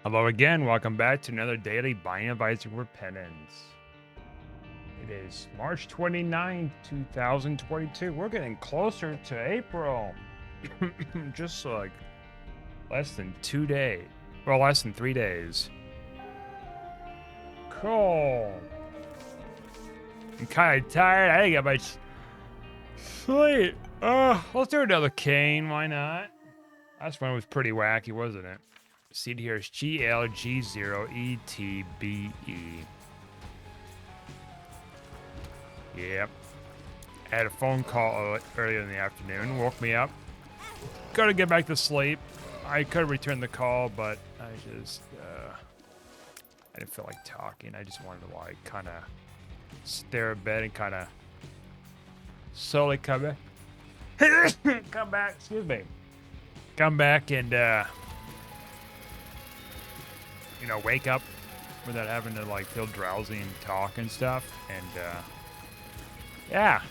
Hello again, welcome back to another daily Binding of Isaac Repentance. It is March 29th, 2022. We're getting closer to April. Just like less than 2 days. Well, less than 3 days. Cool. I'm kind of tired. I didn't get much sleep. Let's do another cane. Why not? Last one was pretty wacky, wasn't it? Seed here is GLG0ETBE. Yep. I had a phone call earlier in the afternoon. Woke me up. Gotta get back to sleep. I could have returned the call, but I didn't feel like talking. I just wanted to like kind of stare at bed and kind of slowly come back. Come back. Excuse me. Come back and wake up without having to like feel drowsy and talk and stuff. And yeah,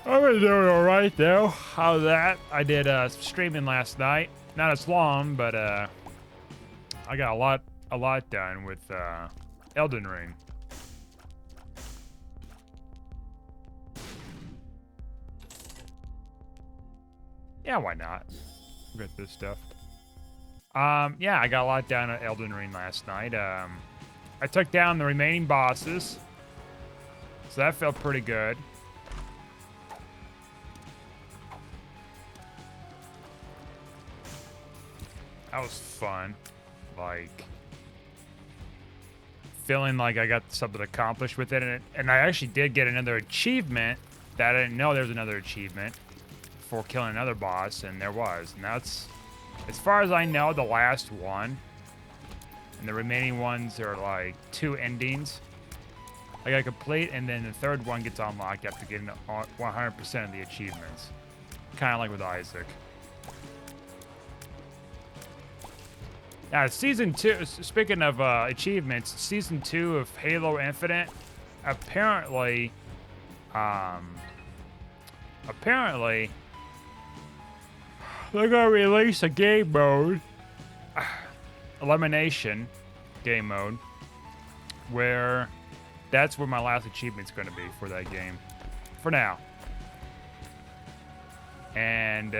I've been doing all right though. How's that? I did streaming last night. Not as long, but I got a lot done with Elden Ring. Yeah, why not? Get this stuff. Yeah, I got a lot done at Elden Ring last night. I took down the remaining bosses, so that felt pretty good. That was fun. Like, feeling like I got something accomplished with it, and I actually did get another achievement that I didn't know there was another achievement for killing another boss, and there was, and that's, as far as I know, the last one. And the remaining ones are like 2 endings I gotta complete, and then the third one gets unlocked after getting 100% of the achievements. Kind of like with Isaac. Now, Season 2, speaking of achievements, Season 2 of Halo Infinite, apparently, they're gonna release a game mode, elimination game mode, where that's where my last achievement's gonna be for that game, for now. And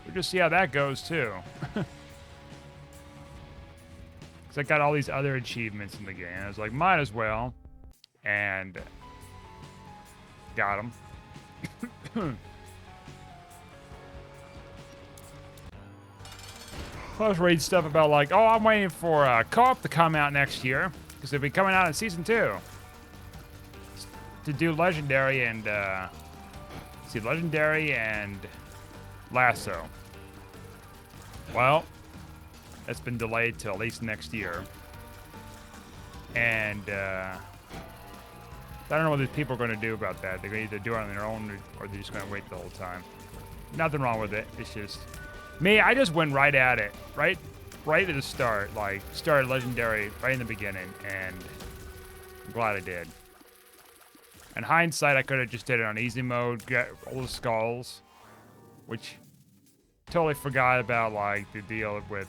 we'll just see how that goes too. Because I got all these other achievements in the game. I was like, might as well. And got them. I was reading stuff about like, oh, I'm waiting for Co-op to come out next year. Because they'll be coming out in Season 2. To do Legendary and, Legendary and Lasso. Well, that's been delayed till at least next year. And I don't know what these people are going to do about that. They're going to either do it on their own or they're just going to wait the whole time. Nothing wrong with it. It's just me. I just went right at it, right at the start. Like, started Legendary right in the beginning, and I'm glad I did. In hindsight, I could have just did it on easy mode, get all the skulls, which totally forgot about, like, the deal with,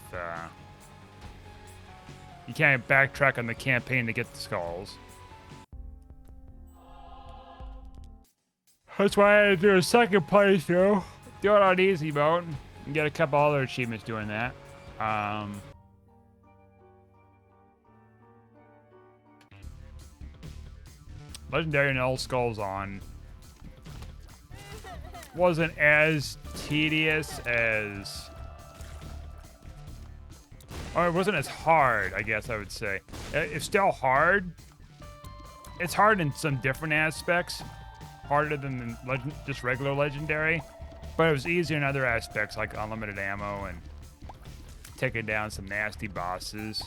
you can't backtrack on the campaign to get the skulls. That's why I had to do a second playthrough. Do it on easy mode, and get a couple other achievements doing that. Legendary and Old Skulls on wasn't as tedious as, or it wasn't as hard, I guess I would say. It's still hard. It's hard in some different aspects, harder than just regular Legendary, but it was easier in other aspects like unlimited ammo and taking down some nasty bosses.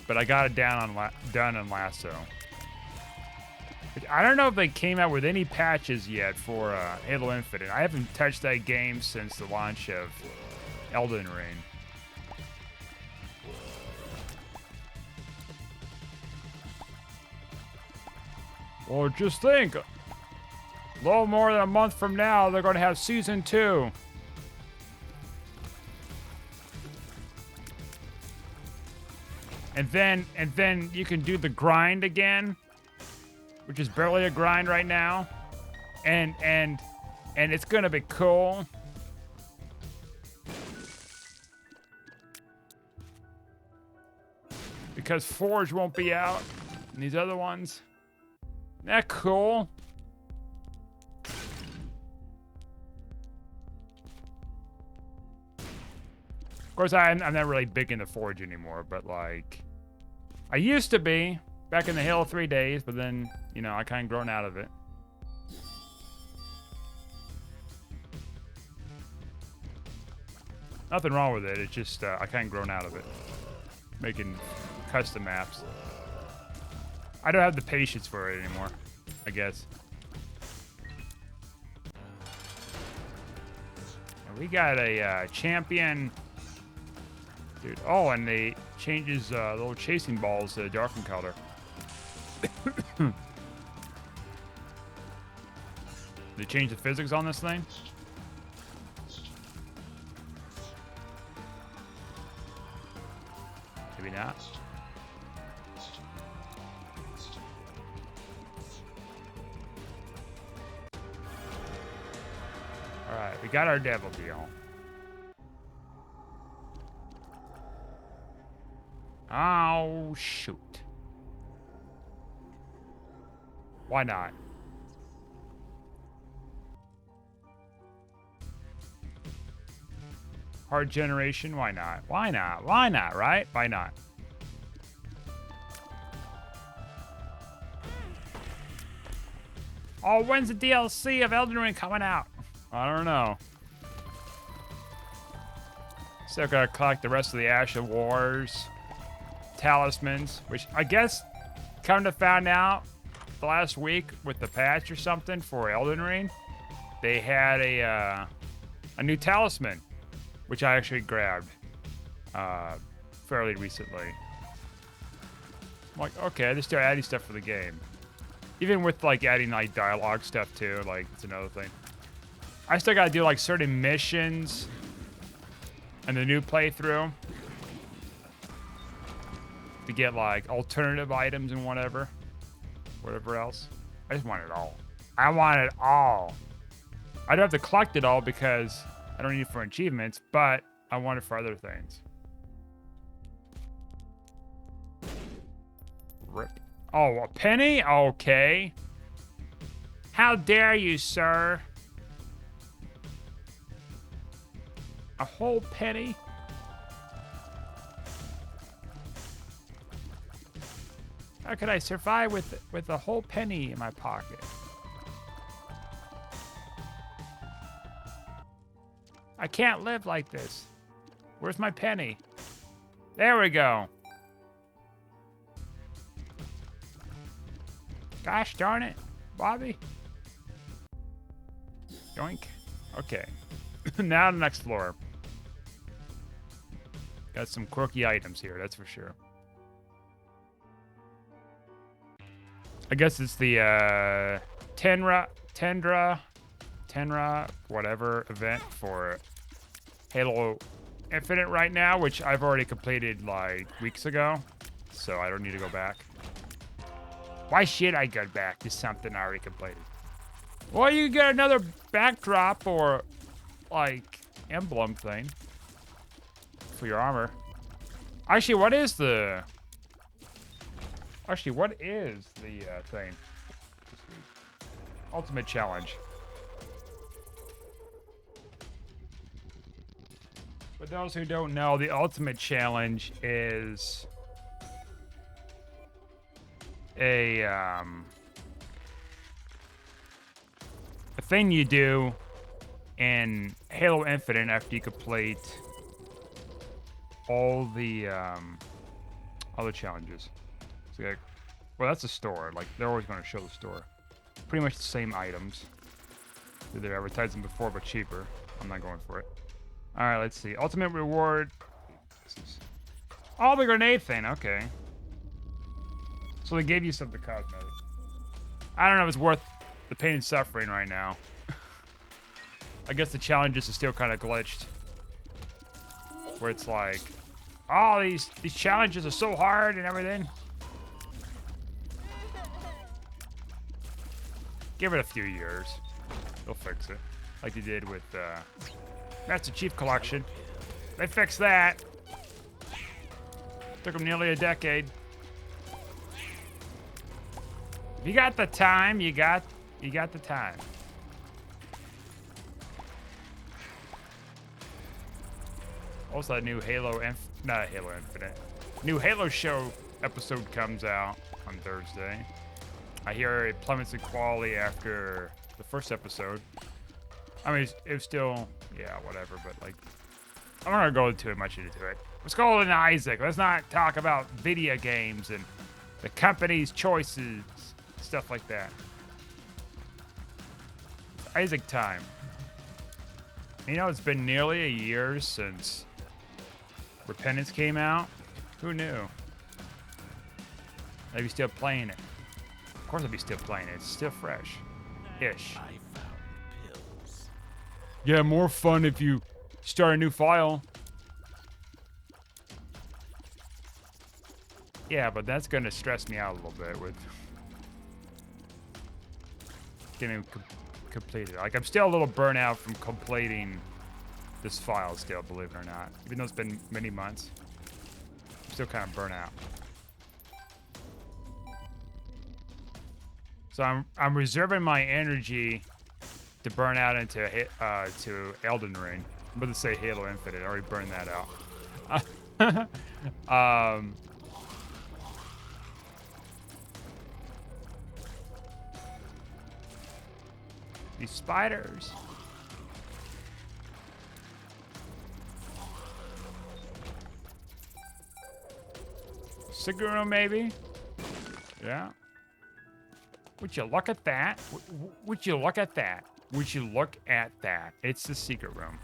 But I got it done on Lasso. I don't know if they came out with any patches yet for Halo Infinite. I haven't touched that game since the launch of Elden Ring. Well, just think. A little more than a month from now, they're going to have season 2. And then you can do the grind again, which is barely a grind right now. And it's going to be cool. Because Forge won't be out. And these other ones. Isn't that cool? Of course, I'm not really big into Forge anymore, but like, I used to be back in the Halo 3 days, but then, you know, I kind of grown out of it. Nothing wrong with it. It's just I kind of grown out of it, making custom maps. I don't have the patience for it anymore, I guess. And we got a champion. Dude, oh, and they changes the little chasing balls to darken color. They change the physics on this thing? Maybe not. Alright, we got our devil deal. Oh, shoot. Why not? Hard generation, why not? Why not? Why not, right? Why not? Oh, when's the DLC of Elden Ring coming out? I don't know. Still gotta collect the rest of the Ash of Wars talismans, which I guess come to find out the last week with the patch or something for Elden Ring, they had a new talisman, which I actually grabbed fairly recently. I'm like, okay, they start adding stuff for the game. Even with like adding like dialogue stuff too, like it's another thing. I still gotta do like certain missions in the new playthrough to get like alternative items and whatever else. I just want it all. I want it all. I don't have to collect it all because I don't need it for achievements, but I want it for other things. Rip. Oh, a penny? Okay. How dare you, sir? A whole penny? How could I survive with a whole penny in my pocket? I can't live like this. Where's my penny? There we go. Gosh darn it, Bobby. Yoink. Okay. Now the next floor. Got some quirky items here, that's for sure. I guess it's the Tendra, whatever event for Halo Infinite right now, which I've already completed like weeks ago, so I don't need to go back. Why should I go back to something I already completed? Well, you get another backdrop or like emblem thing for your armor. Actually, what is the thing? Ultimate Challenge. For those who don't know, the Ultimate Challenge is a thing you do in Halo Infinite after you complete all the challenges. So like, well, that's a store. Like, they're always going to show the store. Pretty much the same items. They've advertised them before, but cheaper. I'm not going for it. All right, let's see. Ultimate reward. This is all the grenade thing. Okay. So they gave you something cosmetic. I don't know if it's worth the pain and suffering right now. I guess the challenges are still kind of glitched. Where it's like, oh, these challenges are so hard and everything. Give it a few years. They'll fix it. Like they did with Master Chief Collection. They fixed that. Took them nearly a decade. If you got the time, you got the time. Also, a new not Halo Infinite. New Halo show episode comes out on Thursday. I hear it plummets in quality after the first episode. I mean, it's still, yeah, whatever, but like, I'm not gonna go too much into it. Let's call it an Isaac. Let's not talk about video games and the company's choices, stuff like that. It's Isaac time. You know, it's been nearly a year since Repentance came out. Who knew? I'd be still playing it. Of course I'd be still playing it. It's still fresh-ish. Yeah, more fun if you start a new file. Yeah, but that's gonna stress me out a little bit with getting completed. Like, I'm still a little burnt out from completing this file still, believe it or not. Even though it's been many months, I'm still kind of burnt out. So I'm reserving my energy to burn out into to Elden Ring. I'm about to say Halo Infinite. I already burned that out. These spiders. Cigarette maybe? Yeah. Would you look at that? Would you look at that? Would you look at that? It's the secret room.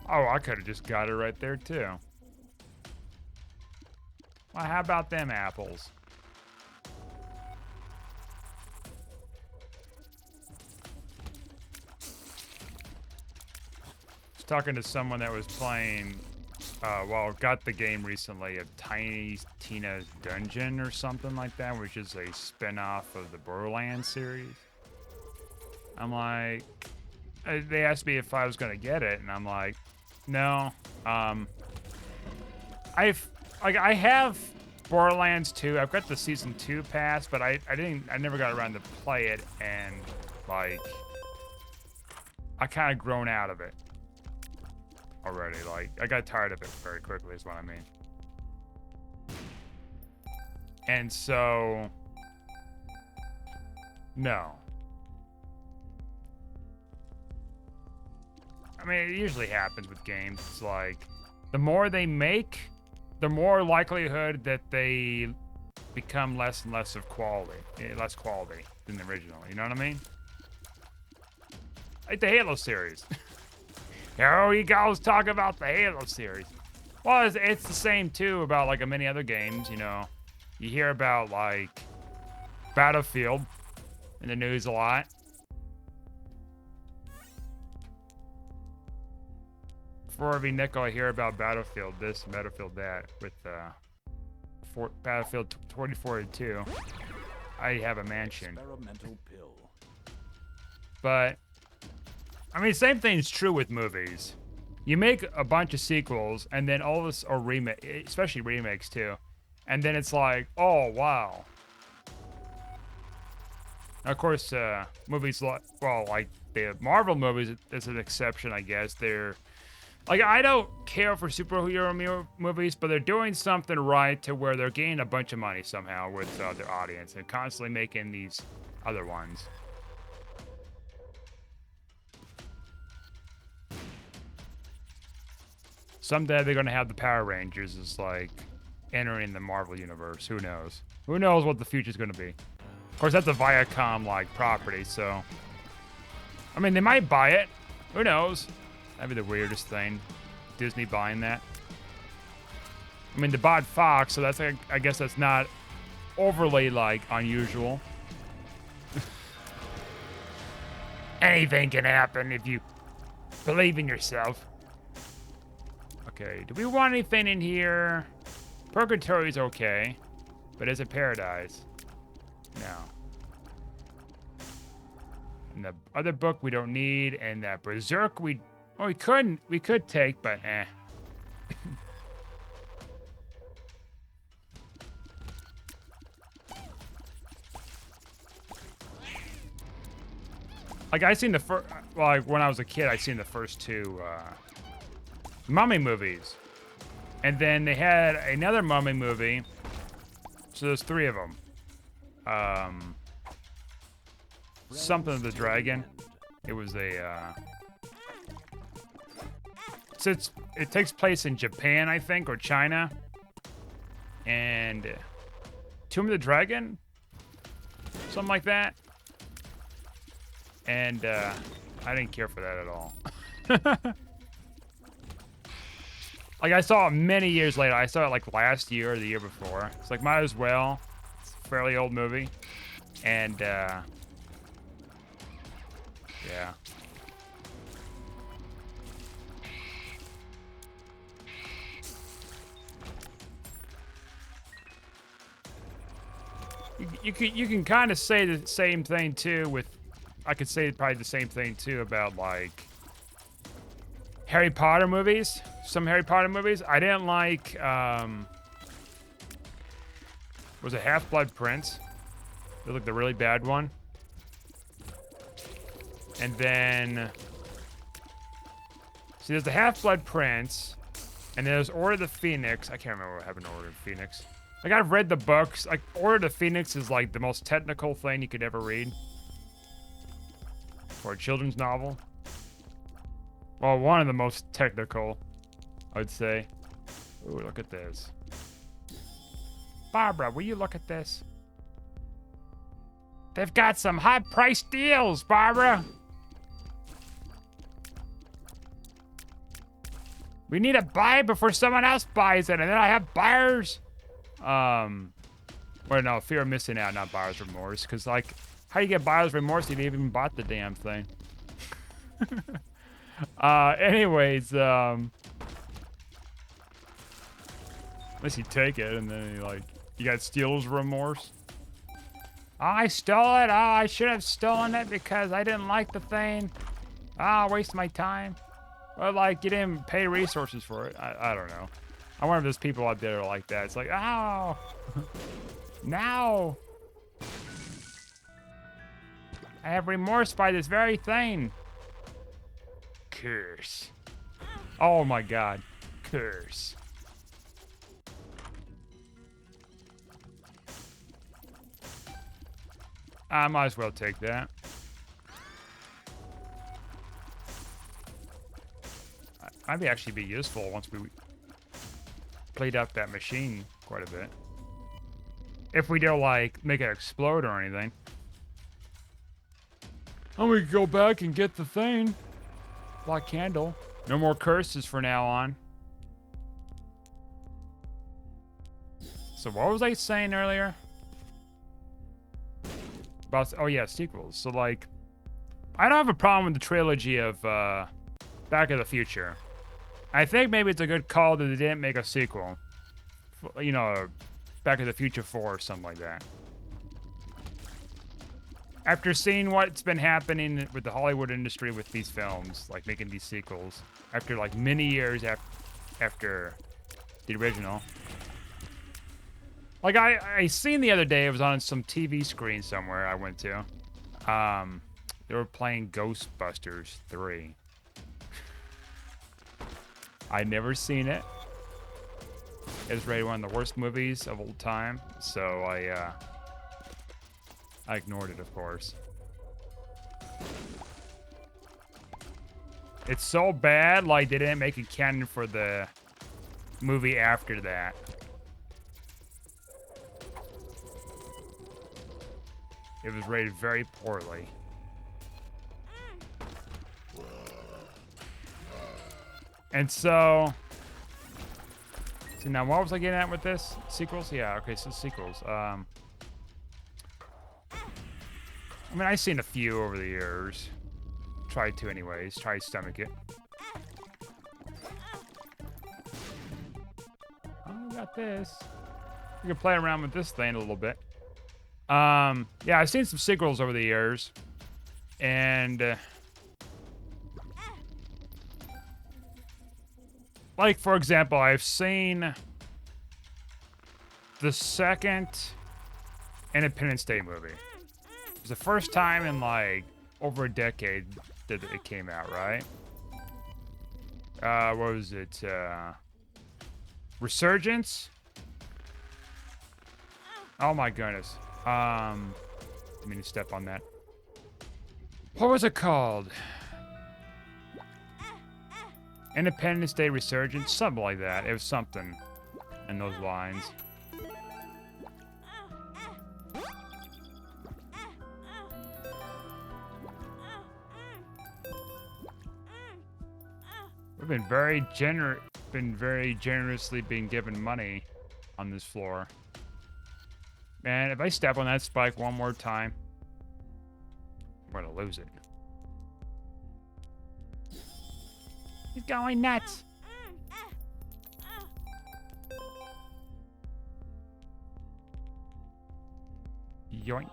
Oh, I could have just got it right there too. Well, how about them apples? Was talking to someone that was playing, got the game recently of Tiny Tina's Dungeon or something like that, which is a spin-off of the Borderlands series. I'm like, they asked me if I was gonna get it, and I'm like, no. I have Borderlands 2. I've got the Season 2 pass, but I never got around to play it, and like, I kind of grown out of it already. Like, I got tired of it very quickly is what I mean. And so, no. I mean, it usually happens with games. It's like, the more they make, the more likelihood that they become less and less of quality, less quality than the original. You know what I mean? Like the Halo series. Here we go, talk about the Halo series. Well, it's the same too about like many other games. You know, you hear about like Battlefield in the news a lot. For every nickel I hear about Battlefield this, Battlefield that, with Battlefield 2042, I have a mansion. Experimental pill. But, I mean, same thing's true with movies. You make a bunch of sequels, and then all this, or especially remakes too, and then it's like, oh, wow. Now, of course, movies like the Marvel movies is an exception, I guess. They're like, I don't care for superhero movies, but they're doing something right to where they're gaining a bunch of money somehow with their audience and constantly making these other ones. Someday they're going to have the Power Rangers as like entering the Marvel universe. Who knows? Who knows what the future's going to be? Of course, that's a Viacom like property, so I mean, they might buy it. Who knows? That'd be the weirdest thing. Disney buying that. I mean, they bought Fox, so that's like, I guess that's not overly like unusual. Anything can happen if you believe in yourself. Okay, do we want anything in here? Purgatory's okay, but is it paradise? No. And the other book we don't need, and that Berserk we could take, but eh. Like I seen the first, like when I was a kid, I seen the first two Mummy movies, and then they had another Mummy movie. So there's three of them. Something of the Dragon. It was a. So it takes place in Japan, I think, or China, and Tomb of the Dragon, something like that. And I didn't care for that at all. Like I saw it many years later. I saw it like last year or the year before. It's like might as well. It's a fairly old movie. And yeah. You can kind of say the same thing too with, I could say probably the same thing too about like Harry Potter movies. Some Harry Potter movies. I didn't like, was it Half-Blood Prince? It was like the really bad one. And then, see, there's the Half-Blood Prince, and there's Order of the Phoenix. I can't remember what happened to Order of the Phoenix. Like, I've read the books. Like, Order of the Phoenix is like the most technical thing you could ever read for a children's novel. Well, one of the most technical, I would say. Ooh, look at this. Barbara, will you look at this? They've got some high-price deals, Barbara. We need to buy it before someone else buys it, and then I have buyers. Well, no, fear of missing out, not buyer's remorse. Because, like, how do you get buyer's remorse if you even bought the damn thing? Anyways, unless you take it and then you got stealer's remorse. Oh, I stole it. Oh, I should have stolen it because I didn't like the thing. Ah, waste my time. Or like you didn't pay resources for it. I don't know. I wonder if there's people out there like that. It's like, oh, now I have remorse by this very thing. Curse. Oh my God. Curse. I might as well take that. Might actually be useful once we played up that machine quite a bit. If we don't like make it explode or anything. And we can go back and get the thing. Black candle. No more curses for now on. So what was I saying earlier? About, oh yeah, sequels. So like, I don't have a problem with the trilogy of Back to the Future. I think maybe it's a good call that they didn't make a sequel. You know, Back to the Future 4 or something like that. After seeing what's been happening with the Hollywood industry with these films, like making these sequels, after like many years after the original. Like I seen the other day, it was on some TV screen somewhere I went to. They were playing Ghostbusters 3. I'd never seen it. It was rated one of the worst movies of all time, so I ignored it, of course. It's so bad, like they didn't make it canon for the movie after that. It was rated very poorly. And so So now, what was I getting at with this? Sequels? Yeah, okay, so sequels. I mean, I've seen a few over the years. Tried to anyways. Tried to stomach it. Oh, we got this. We can play around with this thing a little bit. Yeah, I've seen some sequels over the years. And... like, for example, I've seen the second Independence Day movie. It was the first time in, like, over a decade that it came out, right? What was it? Resurgence? Oh my goodness. I mean to step on that. What was it called? Independence Day Resurgence? Something like that. It was something in those lines. We've been very generously being given money on this floor. Man, if I step on that spike one more time, I'm gonna lose it. He's going nuts. Yoink.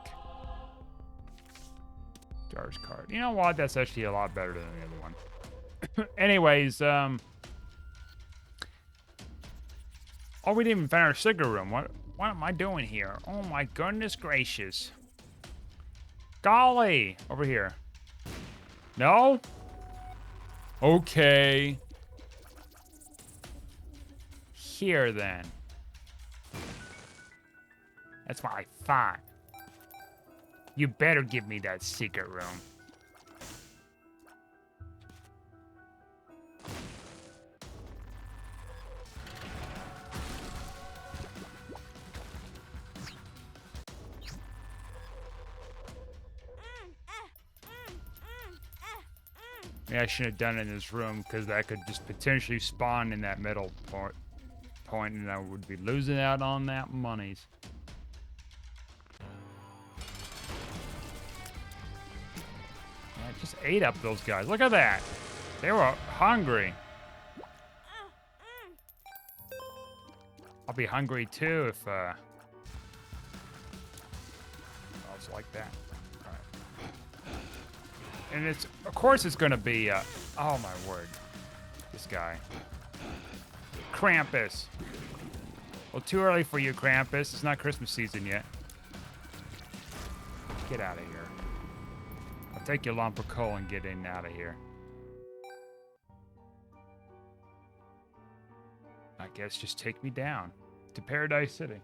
Jar's card. You know what? That's actually a lot better than the other one. Anyways, oh, we didn't even find our cigarette room. What am I doing here? Oh my goodness gracious. Golly! Over here. No? Okay. Here then. That's what I thought. You better give me that secret room. Maybe I shouldn't have done it in this room because that could just potentially spawn in that middle point and I would be losing out on that monies. I just ate up those guys. Look at that. They were hungry. I'll be hungry too if I was like that. And it's, of course it's gonna be, oh my word. This guy. Krampus. Well, too early for you, Krampus. It's not Christmas season yet. Get out of here. I'll take your lump of coal and get in and out of here. I guess just take me down to Paradise City.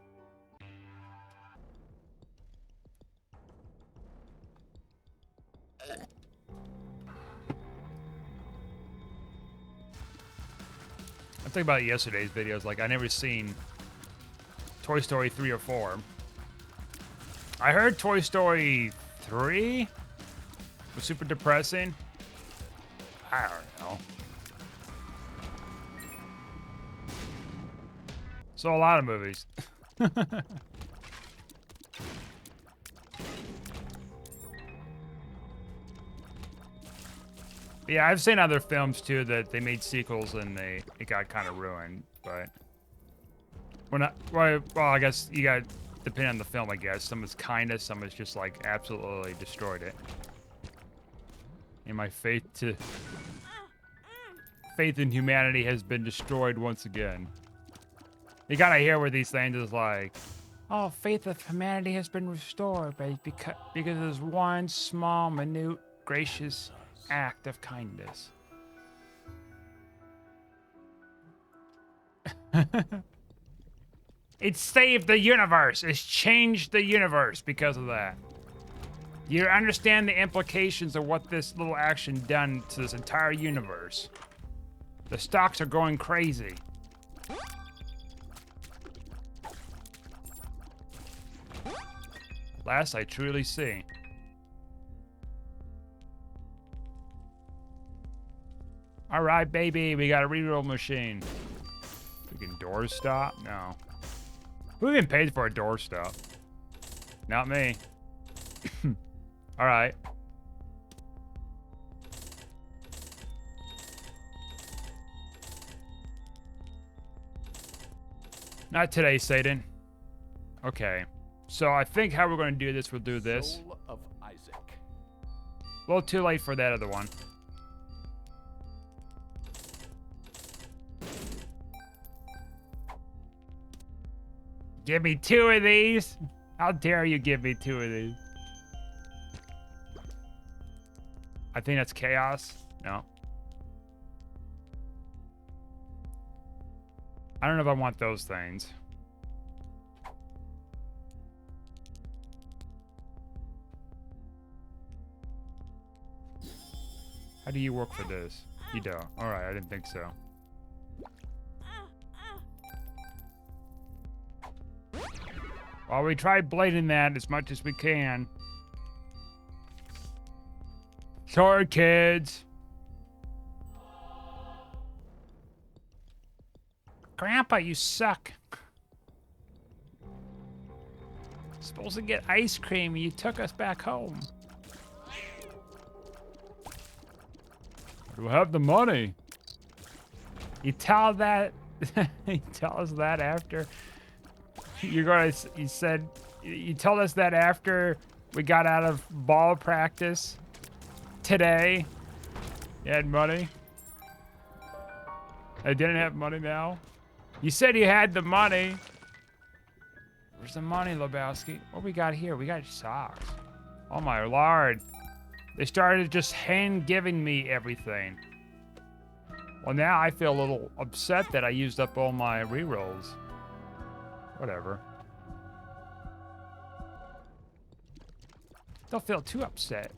I'm thinking about yesterday's videos. Like, I never seen Toy Story 3 or 4. I heard Toy Story 3 was super depressing. I don't know. So a lot of movies. Yeah, I've seen other films too that they made sequels and it got kind of ruined, but well, I guess you got depending on the film, I guess. Some is kinda, some is just like absolutely destroyed it. And my faith in humanity has been destroyed once again. You gotta hear where these things is like, oh, faith of humanity has been restored because there's one small, minute, gracious act of kindness. It saved the universe. It's changed the universe because of that. You understand the implications of what this little action done to this entire universe. The stocks are going crazy. Last I truly see. All right, baby, we got a reroll machine. Freaking doorstop? No. Who even paid for a doorstop? Not me. Alright. Not today, Satan. Okay. So I think how we're going to do this, we'll do this. Soul of Isaac. A little too late for that other one. Give me 2 of these. How dare you give me 2 of these? I think that's chaos. No. I don't know if I want those things. How do you work for this? You don't. Alright, I didn't think so. Well, we tried blading that as much as we can. Sorry, kids. Grandpa, you suck. Supposed to get ice cream and you took us back home. I don't have the money. You tell that you tell us that after you told us that after we got out of ball practice today. You had money. I didn't have money now. You said you had the money. Where's the money, Lebowski? What we got here? We got socks. Oh my lord. They started just hand giving me everything. Well, now I feel a little upset that I used up all my rerolls. Whatever. Don't feel too upset.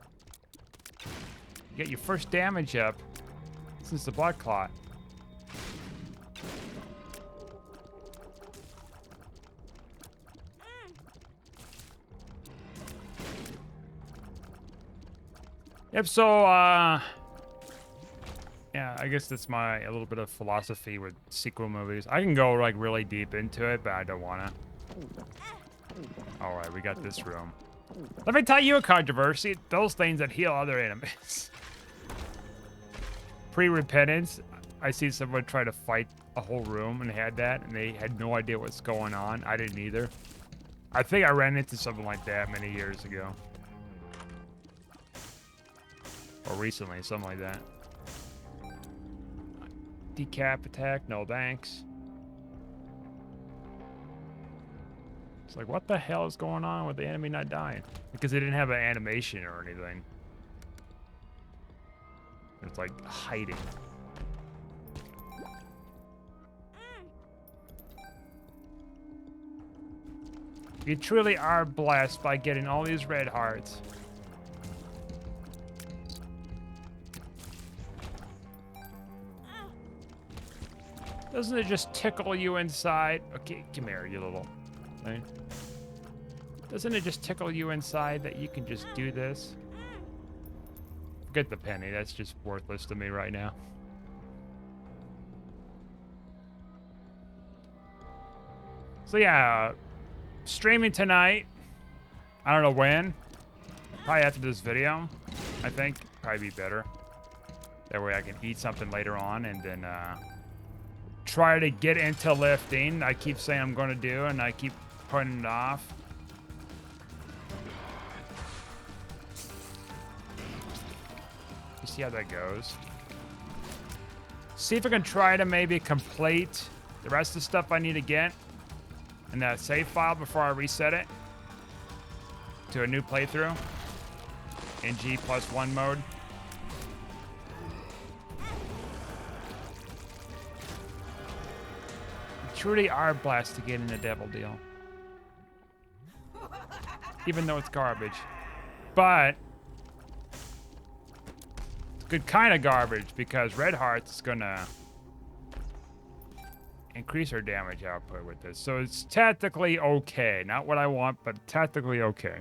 You get your first damage up since the blood clot. Yep, so, yeah, I guess that's a little bit of philosophy with sequel movies. I can go, like, really deep into it, but I don't wanna. Alright, we got this room. Let me tell you a controversy. Those things that heal other enemies. Pre-repentance, I see someone try to fight a whole room and had that, and they had no idea what's going on. I didn't either. I think I ran into something like that many years ago. Or recently, something like that. Decap attack, no thanks. It's like, what the hell is going on with the enemy not dying? Because they didn't have an animation or anything. It's like hiding. You truly are blessed by getting all these red hearts. Doesn't it just tickle you inside? Okay, come here, you little thing. Doesn't it just tickle you inside that you can just do this? Forget the penny, that's just worthless to me right now. So yeah, streaming tonight. I don't know when. Probably after this video, I think. Probably be better. That way I can eat something later on and then try to get into lifting. I keep saying I'm going to do, and I keep putting it off. You see how that goes. See if I can try to maybe complete the rest of the stuff I need to get in that save file before I reset it to a new playthrough in G+1 mode. Truly are blessed to get in a devil deal. Even though it's garbage. But it's good kind of garbage because Red Heart's is gonna increase our damage output with this. So it's tactically okay. Not what I want, but tactically okay.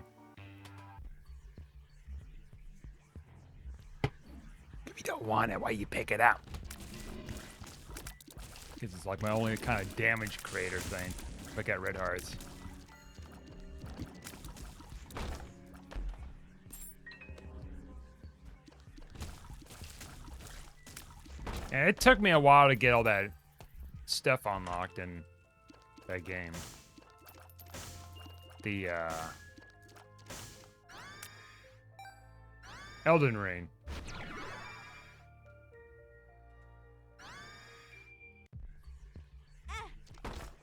If you don't want it, why you pick it up? Because it's like my only kind of damage creator thing. If I got red hearts. And it took me a while to get all that stuff unlocked in that game. The Elden Ring.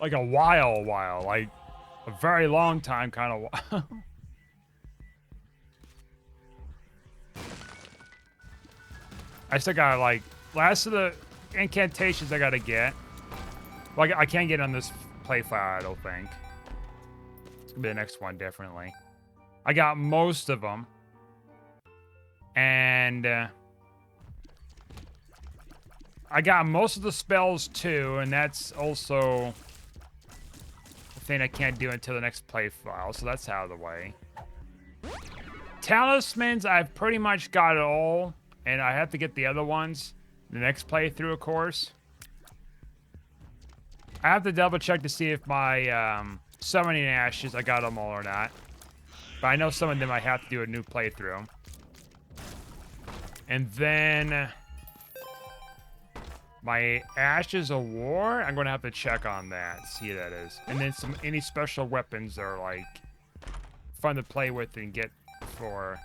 Like a while, like a very long time kind of while. I still got like last of the incantations I gotta get. Like I can't get on this playfile, I don't think. It's gonna be the next one, definitely. I got most of them. And I got most of the spells too, and that's also a thing I can't do until the next playfile, so that's out of the way. Talismans, I've pretty much got it all, and I have to get the other ones the next playthrough, of course. I have to double check to see if my summoning ashes, I got them all or not. But I know some of them I have to do a new playthrough. And then my Ashes of War, I'm going to have to check on that, see what that is. And then any special weapons are like fun to play with and get for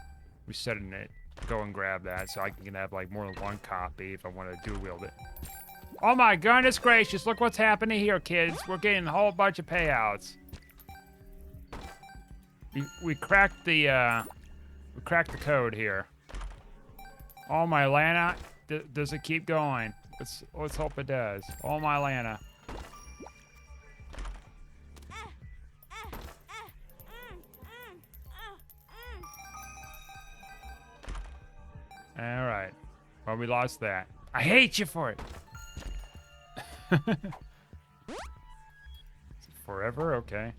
resetting it. Go and grab that so I can have like more than one copy if I want to dual wield it. Oh my goodness gracious, look what's happening here, kids. We're getting a whole bunch of payouts. We cracked the code here. Oh my Lana, does it keep going? Let's hope it does. Oh my Lana. All right. Well, we lost that. I hate you for it. Forever? Okay.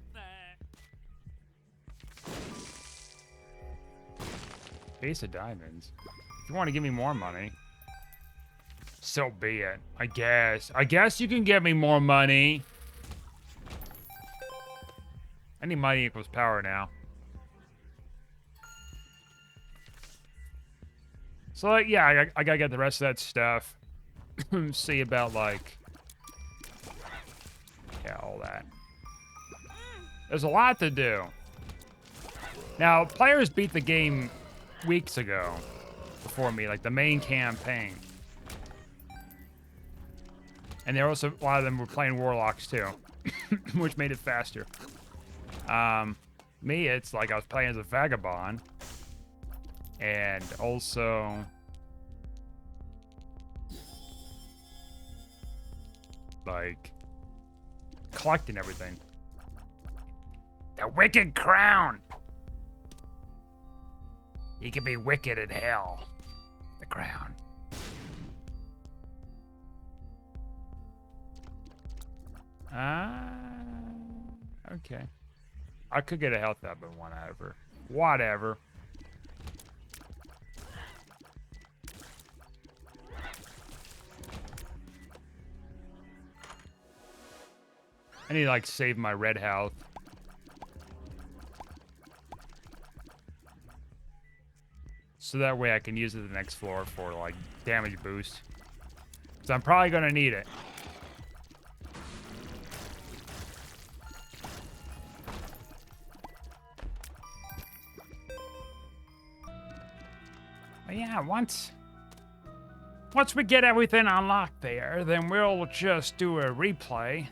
Ace of Diamonds. If you want to give me more money, so be it. I guess you can give me more money. Any money equals power now. So, like, yeah, I gotta get the rest of that stuff. See about, like... yeah, all that. There's a lot to do. Now, players beat the game weeks ago before me, like the main campaign. And there also, a lot of them were playing Warlocks too, which made it faster. Me, it's like I was playing as a Vagabond. And also... like... collecting everything. The Wicked Crown! You can be wicked in hell. The crown. Okay. I could get a health up, but whatever. Whatever. I need to, like, save my red health. So that way I can use it the next floor for, like, damage boost. So I'm probably gonna need it. But yeah, once we get everything unlocked there, then we'll just do a replay.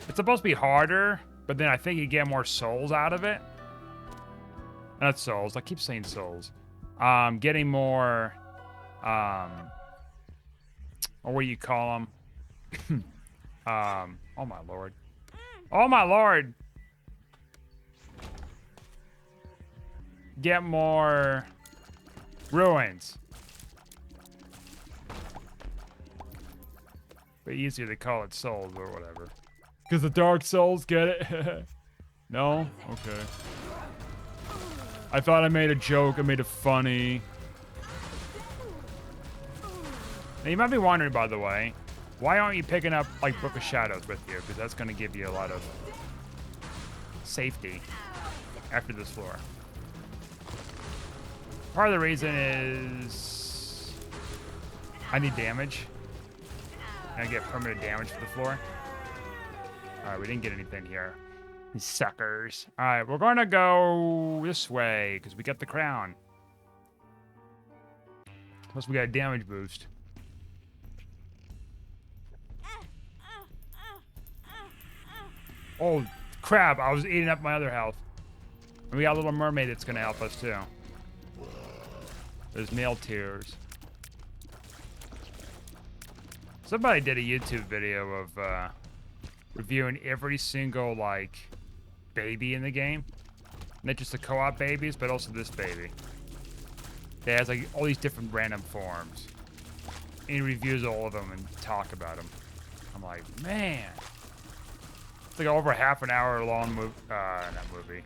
It's supposed to be harder, but then I think you get more souls out of it. Not souls, I keep saying souls. Getting more, or what do you call them? Oh my lord. Oh my lord! Get more ruins. But easier to call it souls or whatever. Because the Dark Souls, get it? No? Okay. I thought I made a joke, I made it funny. Now you might be wondering, by the way, Why aren't you picking up, like, Book of Shadows with you? Because that's going to give you a lot of safety after this floor. Part of the reason is I need damage. I get permanent damage for the floor. Alright, we didn't get anything here. These suckers. Alright, we're going to go this way because we got the crown. Plus we got a damage boost. Oh, crap. I was eating up my other health. And we got a little mermaid that's going to help us, too. There's male tears. Somebody did a YouTube video of reviewing every single, like, baby in the game. Not just the co-op babies, but also this baby. It has, like, all these different random forms. And he reviews all of them and talk about them. I'm like, man. It's like over half an hour long movie.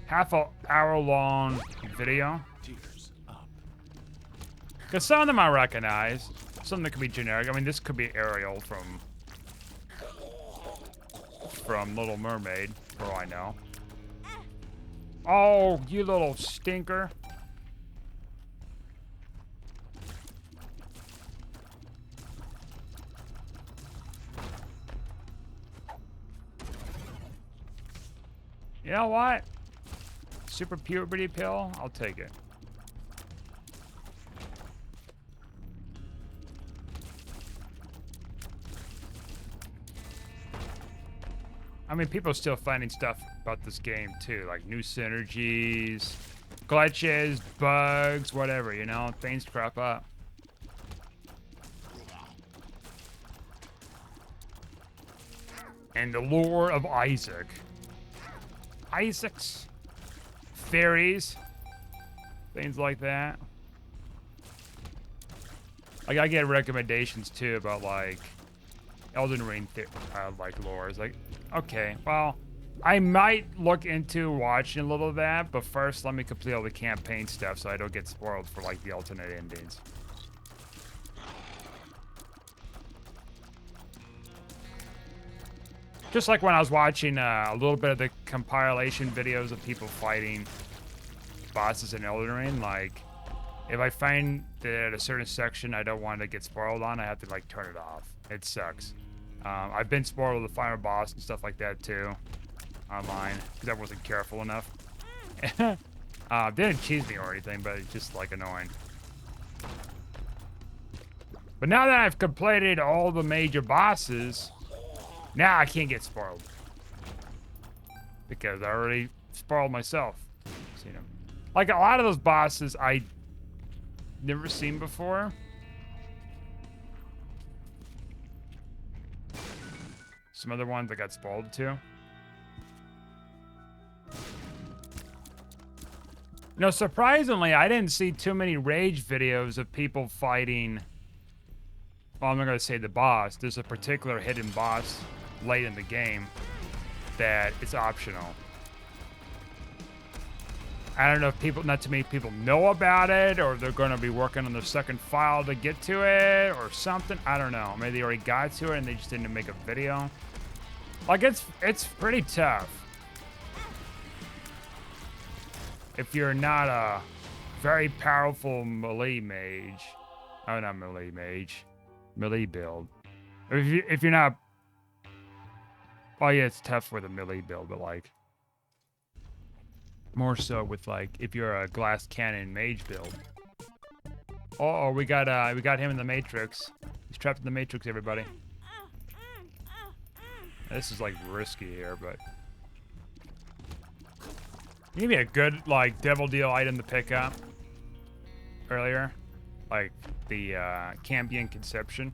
Half an hour long video. Because some of them I recognize. Some that could be generic. I mean, this could be Ariel from Little Mermaid, for all I know. Oh, you little stinker. You know what? Super puberty pill? I'll take it. I mean, people are still finding stuff about this game, too. Like new synergies, glitches, bugs, whatever, you know? Things crop up. And the lore of Isaac. Isaacs. Fairies. Things like that. Like, I get recommendations, too, about, like, Elden Ring, like, lore. It's like, okay, well, I might look into watching a little of that, but first let me complete all the campaign stuff so I don't get spoiled for, like, the alternate endings. Just like when I was watching a little bit of the compilation videos of people fighting bosses in Elden Ring, like, if I find that at a certain section I don't want to get spoiled on, I have to, like, turn it off. It sucks. I've been spoiled with the final boss and stuff like that, too, online, because I wasn't careful enough. Didn't cheese me or anything, but it's just, like, annoying. But now that I've completed all the major bosses, now I can't get spoiled. Because I already spoiled myself. Seen them. Like, a lot of those bosses I never seen before. Some other ones I got spoiled too. No, surprisingly, I didn't see too many rage videos of people fighting. Well, I'm not going to say the boss. There's a particular hidden boss late in the game that it's optional. I don't know if people, not too many people know about it, or they're going to be working on their second file to get to it, or something. I don't know. Maybe they already got to it and they just didn't make a video. Like, it's pretty tough. If you're not a very powerful melee mage. Oh, not melee mage. Melee build. If you're not... Oh, yeah, it's tough with a melee build, but, like... More so with, like, if you're a glass cannon mage build. Oh, we got him in the Matrix. He's trapped in the Matrix, everybody. This is, like, risky here, but... Give me a good, like, devil deal item to pick up earlier. Like, the, Cambion Conception.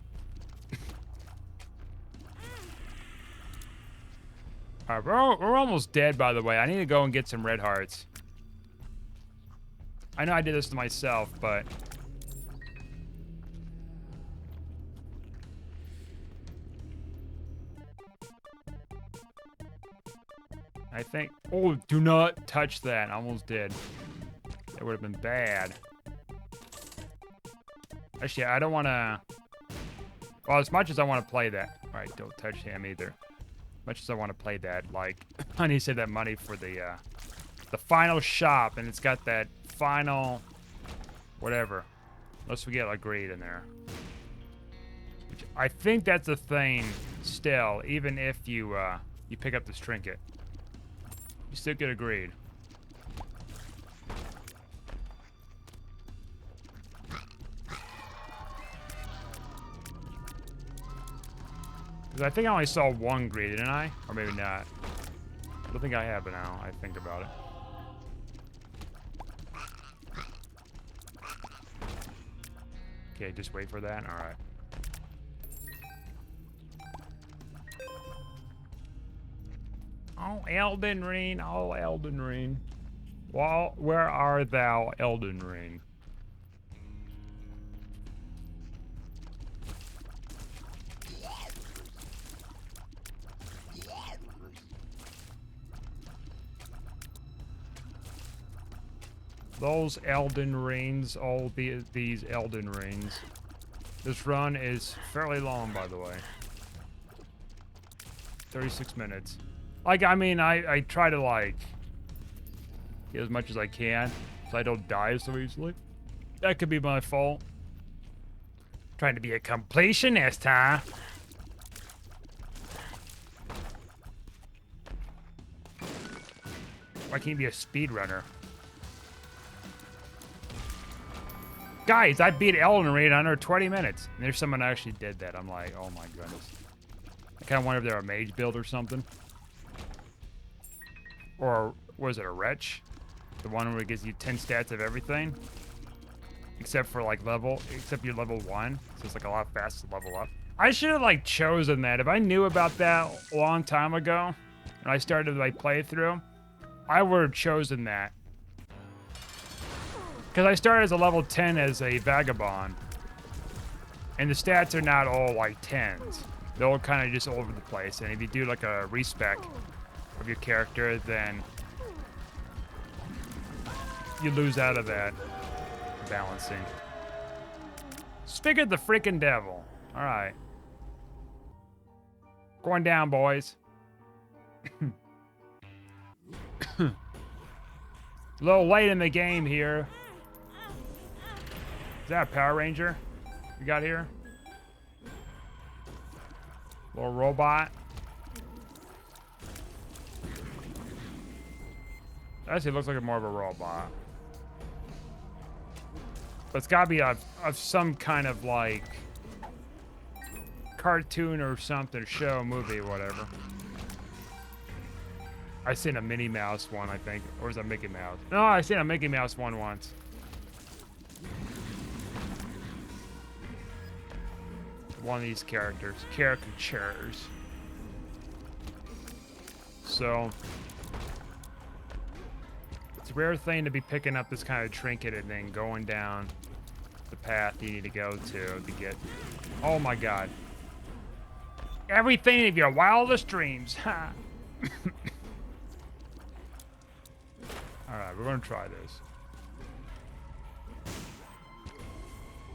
Alright, we're almost dead, by the way. I need to go and get some red hearts. I know I did this to myself, but... I think... Oh, do not touch that. I almost did. It would have been bad. Actually, I don't want to... Well, as much as I want to play that, right? Don't touch him either. As much as I want to play that, like, I need to save that money for the final shop, and it's got that final, whatever. Unless we get like greed in there. Which I think that's a thing still, even if you you pick up this trinket. You still get a greed. Because I think I only saw one greed, didn't I? Or maybe not. I don't think I have it now. I think about it. Okay, just wait for that. All right. Oh, Elden Ring. Oh, Elden Ring. Well, where are thou, Elden Ring? Those Elden Rings, all these Elden Rings. This run is fairly long, by the way. 36 minutes. Like, I mean, I try to, like, get as much as I can so I don't die so easily. That could be my fault. Trying to be a completionist, huh? Why can't you be a speedrunner? Guys, I beat Elden Ring in under 20 minutes. And there's someone who actually did that. I'm like, oh my goodness. I kind of wonder if they're a mage build or something. Or was it a wretch? The one where it gives you 10 stats of everything? Except for like except you're level 1. So it's like a lot faster to level up. I should have like chosen that. If I knew about that a long time ago, and I started my playthrough, I would have chosen that. Because I started as a level 10 as a vagabond. And the stats are not all like 10s. They're all kind of just all over the place. And if you do like a respec of your character, then you lose out of that balancing. Speak of the freaking devil. Alright. Going down, boys. A little late in the game here. Is that a Power Ranger we got here? Little robot. Actually, it looks like more of a robot. But it's gotta be of some kind of like cartoon or something, show, movie, whatever. I seen a Minnie Mouse one, I think. Or is that Mickey Mouse? No, I seen a Mickey Mouse one once. One of these caricatures. So it's a rare thing to be picking up this kind of trinket and then going down the path you need to go to get. Oh my god. Everything of your wildest dreams. Ha. Alright, we're gonna try this.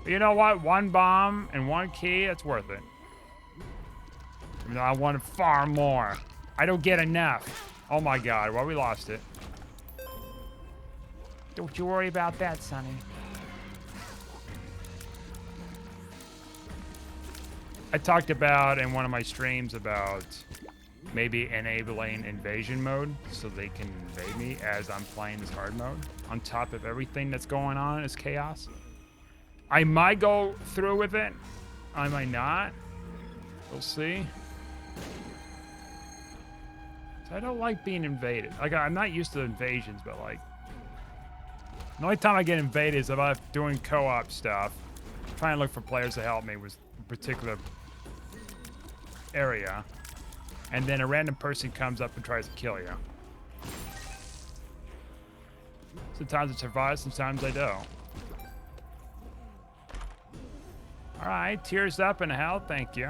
But you know what? One bomb and one key, that's worth it. Even though I wanted far more. I don't get enough. Oh my god, well, we lost it. Don't you worry about that, Sonny. I talked about in one of my streams about maybe enabling invasion mode so they can invade me as I'm playing this hard mode on top of everything that's going on as chaos. I might go through with it. I might not. We'll see. So I don't like being invaded. Like, I'm not used to invasions, but like, the only time I get invaded is if I'm doing co-op stuff, trying to look for players to help me with a particular area, and then a random person comes up and tries to kill you. Sometimes I survive, sometimes I don't. Alright, tears up in hell, thank you.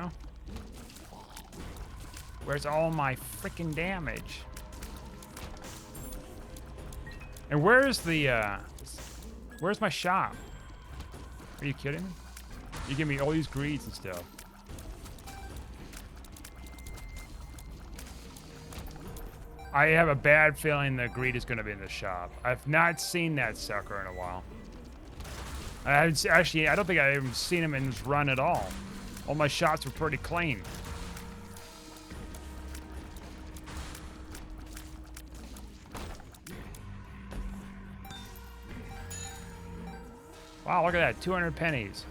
Where's all my freaking damage? And where's the, where's my shop? Are you kidding me? You give me all these greeds and stuff. I have a bad feeling the greed is going to be in the shop. I've not seen that sucker in a while. I haven't actually. I don't think I've even seen him in his run at all. All my shots were pretty clean. Wow, look at that, 200 pennies.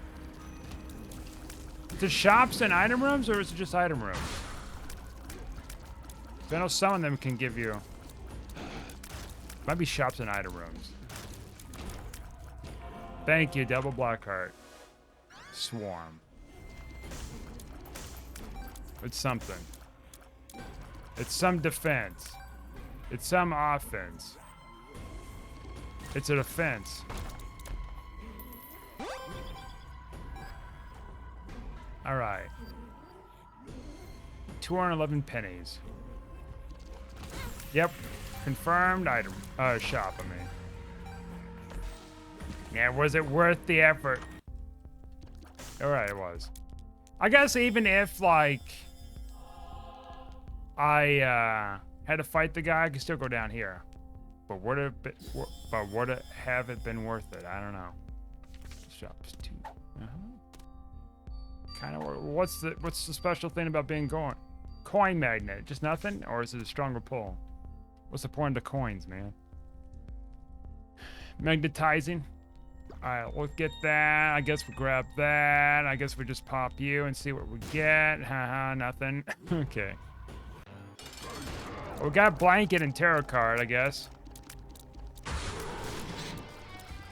Is it shops and item rooms, or is it just item rooms? I know some of them can give you... Might be shops and item rooms. Thank you, Double Blackheart. Swarm. It's something. It's some defense. It's some offense. It's a defense. All right. 211 pennies. Yep. Confirmed item. Shop, I mean. Yeah, was it worth the effort? All right, it was. I guess even if, like, I had to fight the guy, I could still go down here. But would it have it been worth it? I don't know. Shops too. Kind of. What's the special thing about being coin magnet? Just nothing, or is it a stronger pull? What's the point of the coins, man? Magnetizing. All right, we'll get that. I guess we grab that. I guess we just pop you and see what we get. Haha, nothing. Okay. We got blanket and tarot card, I guess.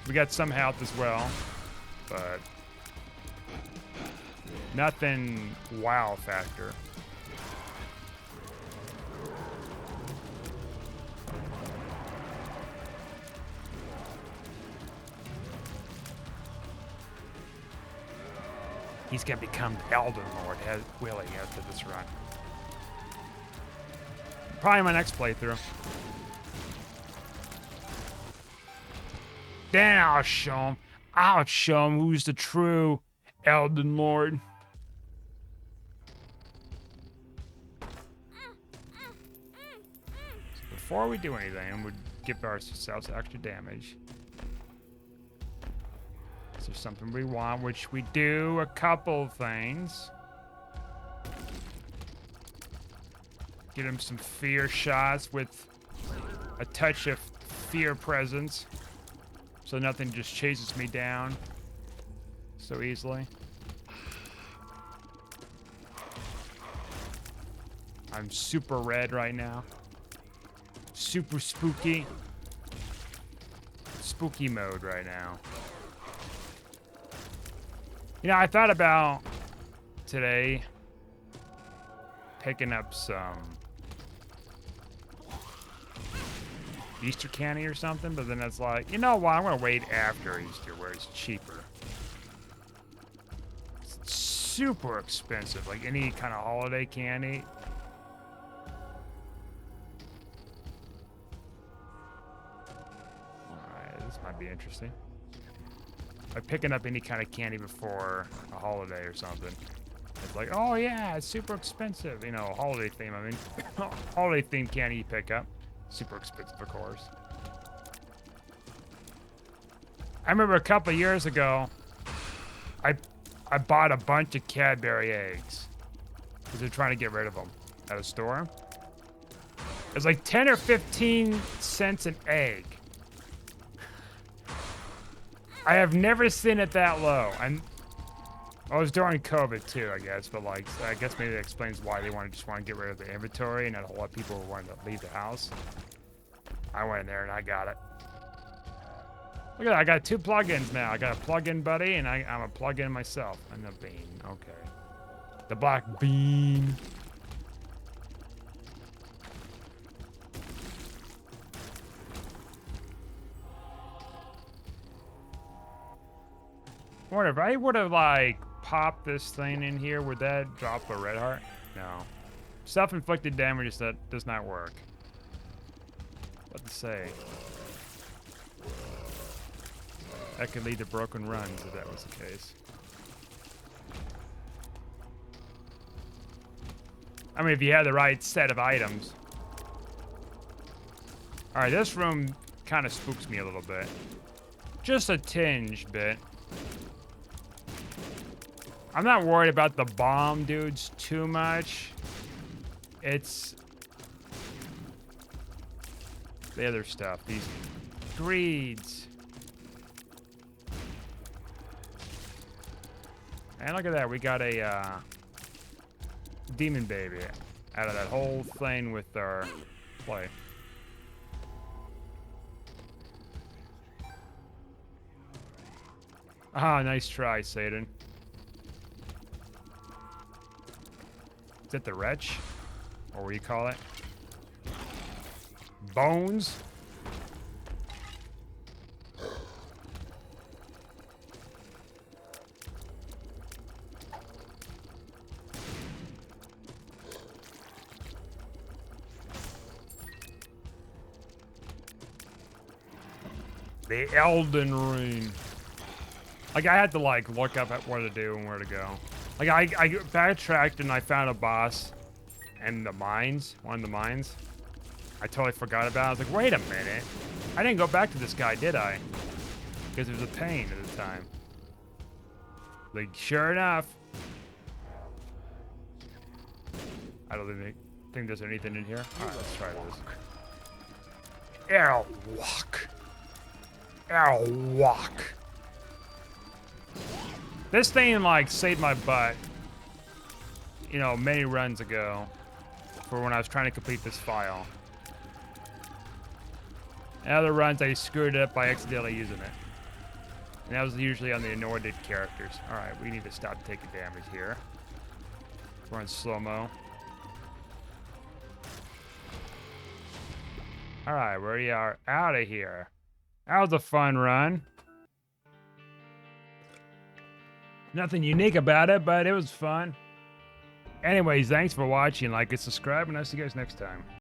We got some health as well, but nothing wow factor. He's gonna become Elden Lord, Willie, after this run. Probably my next playthrough. Then I'll show him. I'll show him who's the true Elden Lord. So before we do anything, we'll give ourselves extra damage. Is there something we want? Which we do a couple things. Get him some fear shots with a touch of fear presence, so nothing just chases me down so easily. I'm super red right now. Super spooky. Spooky mode right now. You know, I thought about today picking up some Easter candy or something, but then it's like, you know what, I'm gonna wait after Easter where it's cheaper. It's super expensive, like any kind of holiday candy. Alright, this might be interesting. Like picking up any kind of candy before a holiday or something. It's like, oh yeah, it's super expensive. You know, holiday theme, I mean. Holiday themed candy you pick up. Super expensive, of course. I remember a couple of years ago, I bought a bunch of Cadbury eggs. Because they're trying to get rid of them at a store. It was like 10 or 15 cents an egg. I have never seen it that low. And well, it was during COVID too, I guess. But like, so I guess maybe that explains why they just want to get rid of the inventory, and not a whole lot of people wanted to leave the house. I went in there and I got it. Look at that! I got 2 plugins now. I got a plugin buddy, and I'm a plugin myself. And the bean. Okay. The black bean. I wonder if I would have like popped this thing in here, would that drop a red heart? No. Self-inflicted damage that does not work. What to say? That could lead to broken runs if that was the case. I mean, if you had the right set of items. All right, this room kind of spooks me a little bit. Just a tinge bit. I'm not worried about the bomb dudes too much. It's the other stuff. These greeds. And look at that. We got a demon baby out of that whole thing with our play. Ah, nice try, Satan. Is that the wretch? Or what do you call it? Bones? The Elden Ring. Like, I had to, like, look up at what to do and where to go. Like, I backtracked and I found a boss in the mines, one of the mines. I totally forgot about it. I was like, wait a minute. I didn't go back to this guy, did I? Because it was a pain at the time. Like, sure enough. I don't think there's anything in here. Alright, let's try this. Airwalk. Airwalk. This thing, like, saved my butt, you know, many runs ago for when I was trying to complete this file. And other runs, I screwed it up by accidentally using it. And that was usually on the anointed characters. Alright, we need to stop taking damage here. We're in slow-mo. Alright, we are out of here. That was a fun run. Nothing unique about it, but it was fun. Anyways, thanks for watching. Like and subscribe, and I'll see you guys next time.